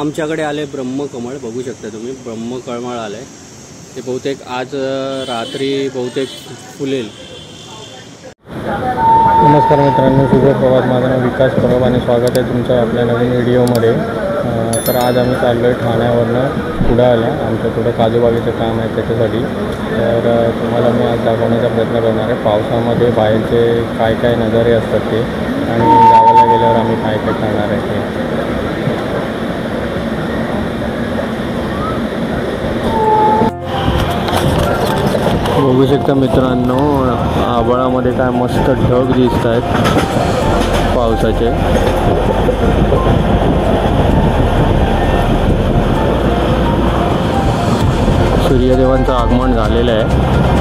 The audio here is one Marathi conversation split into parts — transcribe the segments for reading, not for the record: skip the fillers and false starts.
आमच्याकडे आले ब्रह्मकमळ, बघू शकता तुम्ही ब्रह्मकमळ आले. ते बहुतेक आज रात्री बहुतेक फुलेल. नमस्कार मित्रांनो, शुभ प्रभात. माझं नाव विकास परब आणि स्वागत आहे तुमचं आपल्या नवीन व्हिडिओमध्ये. तर आज आम्ही चाललो आहे ठाण्यावरनं कुडाळला. आमचं थोडं काजूबागेचं काम आहे त्याच्यासाठी. तर तुम्हाला मी आज दाखवण्याचा प्रयत्न करणार आहे पावसामध्ये बाहेरचे काय काय नजारे असतात ते, आणि गावाला गेल्यावर आम्ही काय काय करणार आहे ते. बघू शकता मित्रांनो, आभाळामध्ये काय मस्त ढग दिसत आहेत पावसाचे. सूर्यदेवांचं आगमन झालेलं आहे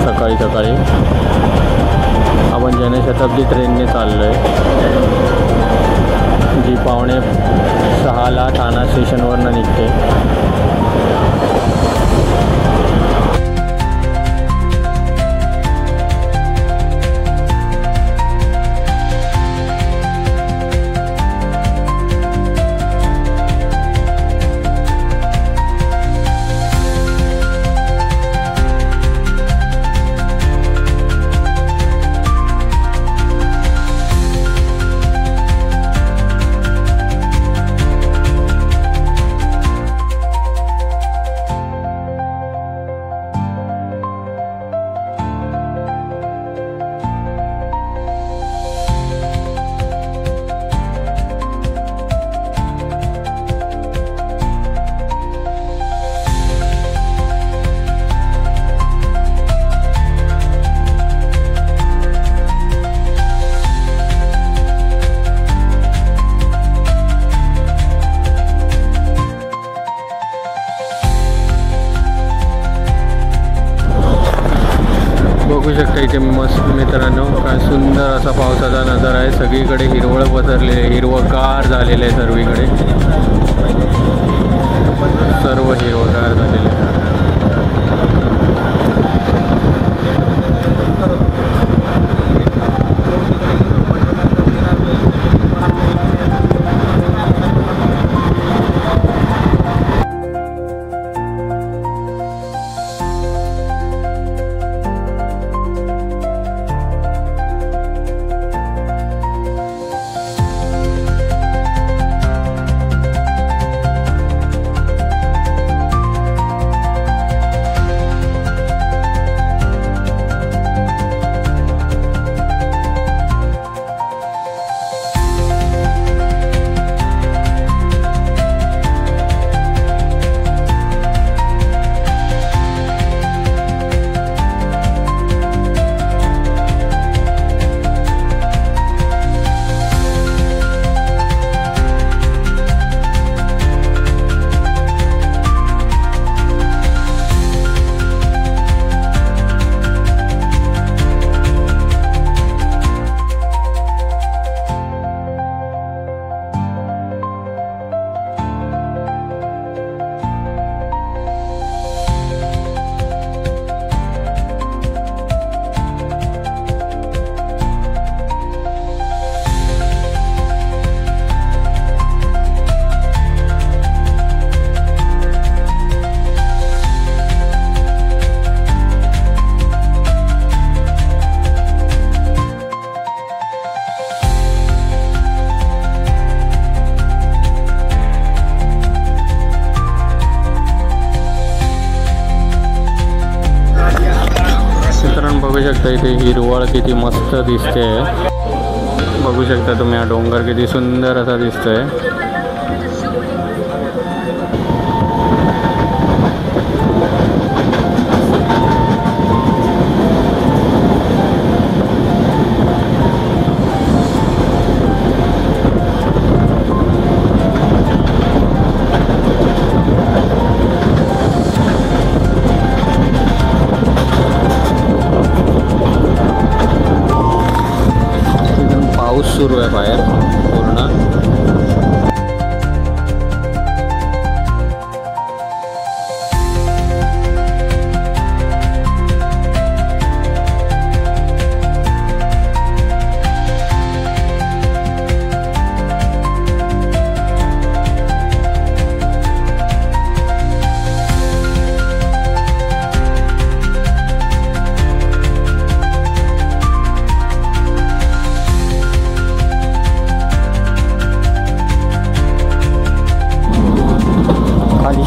सकाळी सकाळी. आपण जनशताब्दी ट्रेनने चाललो आहे, जी 5:45ला ठाणा स्टेशनवरनं निघते. बघू शकता इथे मस्त मित्रांनो, काय सुंदर असा पावसाचा नजारा आहे. सगळीकडे हिरवळ पसरले, हिरवगार झालेलं आहे. सर्वीकडे सर्व हिरवगार झालेलं आहे. बघू शकता इथे हिरवळ किती मस्त दिसते. बघू शकता तुम्ही हा डोंगर किती सुंदर असा दिसतोय. सुरू आहे बाहेर पूर्ण.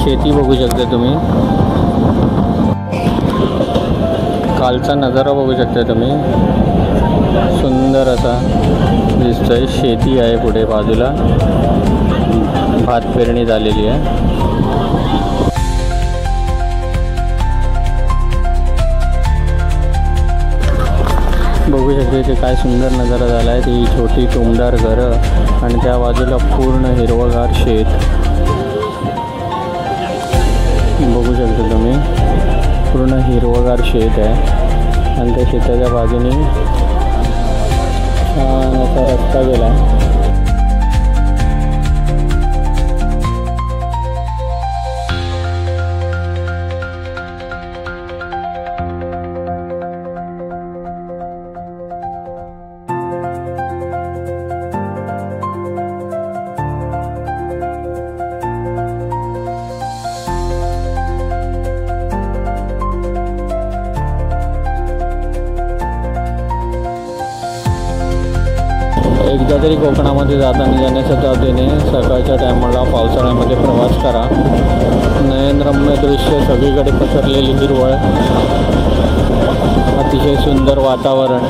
शेती बघू शकता तुम्ही, कालचा नजारा बघू शकता तुम्ही, सुंदर असा दिसतोय. शेती आहे पुढे बाजूला, भात पेरणी झालेली आहे. बघू शकतो इथे काय सुंदर नजारा झाला आहे. ती छोटी टुमदार घरं आणि त्या बाजूला पूर्ण हिरवगार शेत बघू शकता तुम्ही. पूर्ण हिरवगार शेत आहे आणि त्या शेताच्या बाजूने छान असा रस्ता गेला आहे. एकदा तरी कोकणामध्ये जाताना जनशताब्दीने सकाळच्या टायमाला पावसाळ्यामध्ये प्रवास करा. नयनरम्य दृश्य, सगळीकडे पसरलेली हिरवळ, अतिशय सुंदर वातावरण.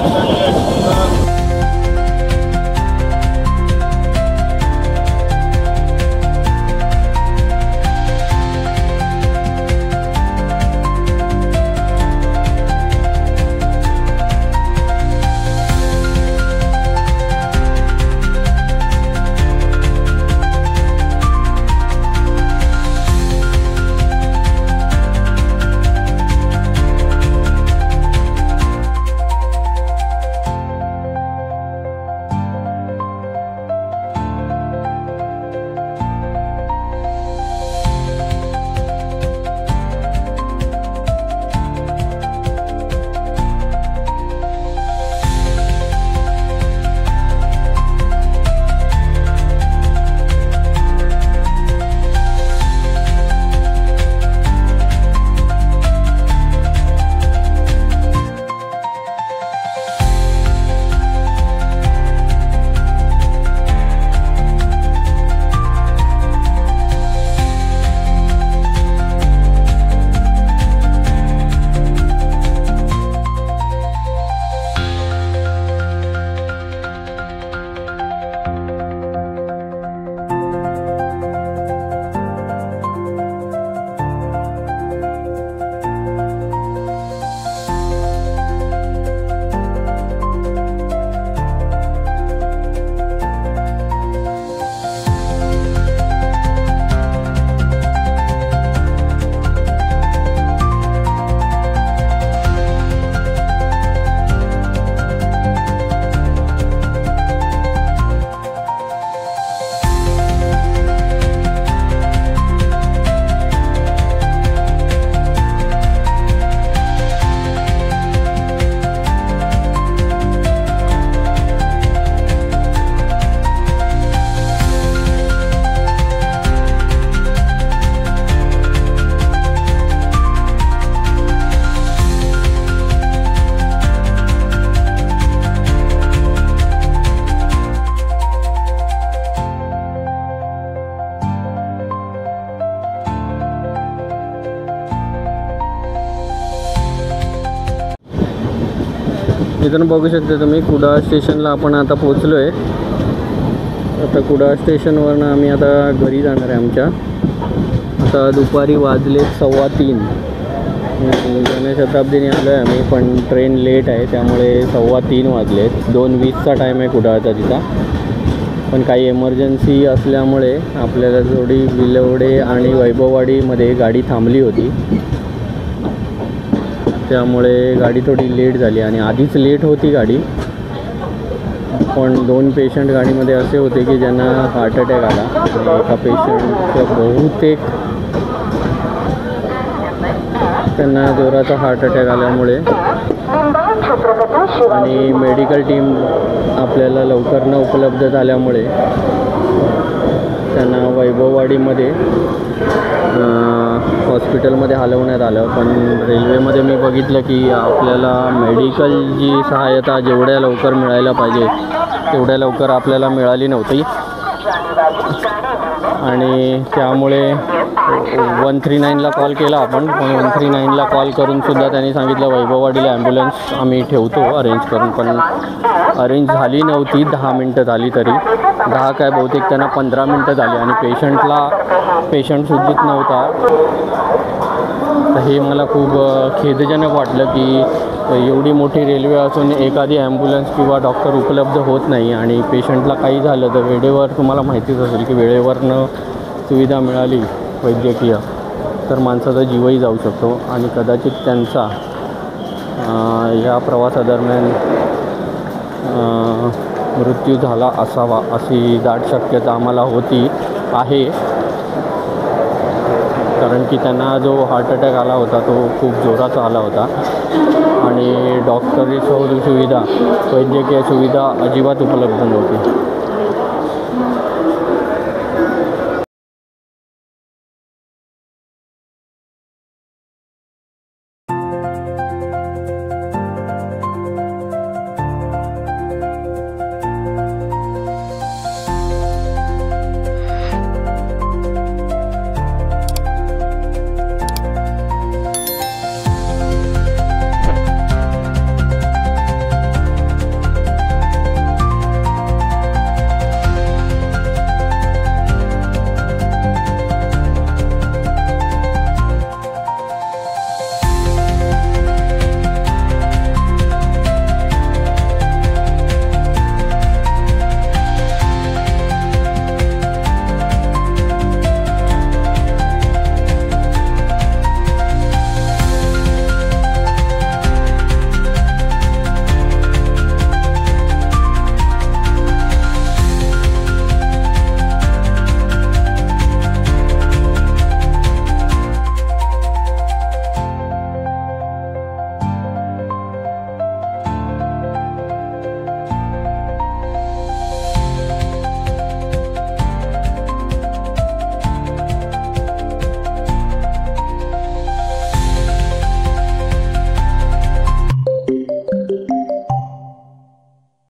इथून बघू शकता तुम्ही कुडाळ स्टेशनला आपण आता पोचलो आहे. आता कुडाळ स्टेशनवरनं आम्ही आता घरी जाणार आहे आमच्या. आता दुपारी वाजले 3:15. जनशताब्दीने आलो आहे आम्ही, पण ट्रेन लेट आहे त्यामुळे 3:15 वाजलेत. 2:20चा टाईम आहे कुडाळचा तिचा. पण काही एमर्जन्सी असल्यामुळे आपल्याला थोडी विलवडे आणि वैभववाडीमध्ये गाडी थांबली होती, त्यामुळे गाडी थोडी लेट झाली. आणि आधीच लेट होती गाडी, पण 2 पेशंट गाडीमध्ये असे होते की ज्यांना हार्ट अटॅक आला. आणि एका पेशंटचं बहुतेक त्यांना जोराचा हार्ट अटॅक आल्यामुळे आणि मेडिकल टीम आपल्याला लवकर न उपलब्ध झाल्यामुळे त्यांना वैभववाडीमध्ये हॉस्पिटलमध्ये हलवण्यात आलं. पण रेल्वेमध्ये मी बघितलं की आपल्याला मेडिकल जी सहायता जेवढ्या लवकर मिळायला पाहिजे तेवढ्या लवकर आपल्याला मिळाली नव्हती. आणि त्यामुळे 139ला कॉल केला आपण, पण 139ला कॉल करूनसुद्धा त्यांनी सांगितलं वैभववाडीला ॲम्ब्युलन्स आम्ही ठेवतो अरेंज करून, पण अरेंज झाली नव्हती. 10 मिनटं झाली तरी 10 काय बहुतेक त्यांना 15 मिनटं झाली आणि पेशंटसुद्धा नव्हता. तर हे मला खूप खेदजनक वाटलं की एवढी मोठी रेल्वे असून एखादी ॲम्ब्युलन्स किंवा डॉक्टर उपलब्ध होत नाही आणि पेशंटला काही झालं तर वेळेवर, तुम्हाला माहितीच असेल की वेळेवरनं सुविधा मिळाली वैद्यकीय तर माणसाचा जीवही जाऊ शकतो आणि कदाचित त्यांचा या प्रवासादरम्यान मृत्यू झाला असावा अशी दाट शक्यता आम्हाला आहे. कारण की त्यांना जो हार्ट अटॅक आला होता तो खूप जोराचा आला होता आणि डॉक्टरी सुविधा, वैद्यकीय सुविधा अजिबात उपलब्ध नव्हती.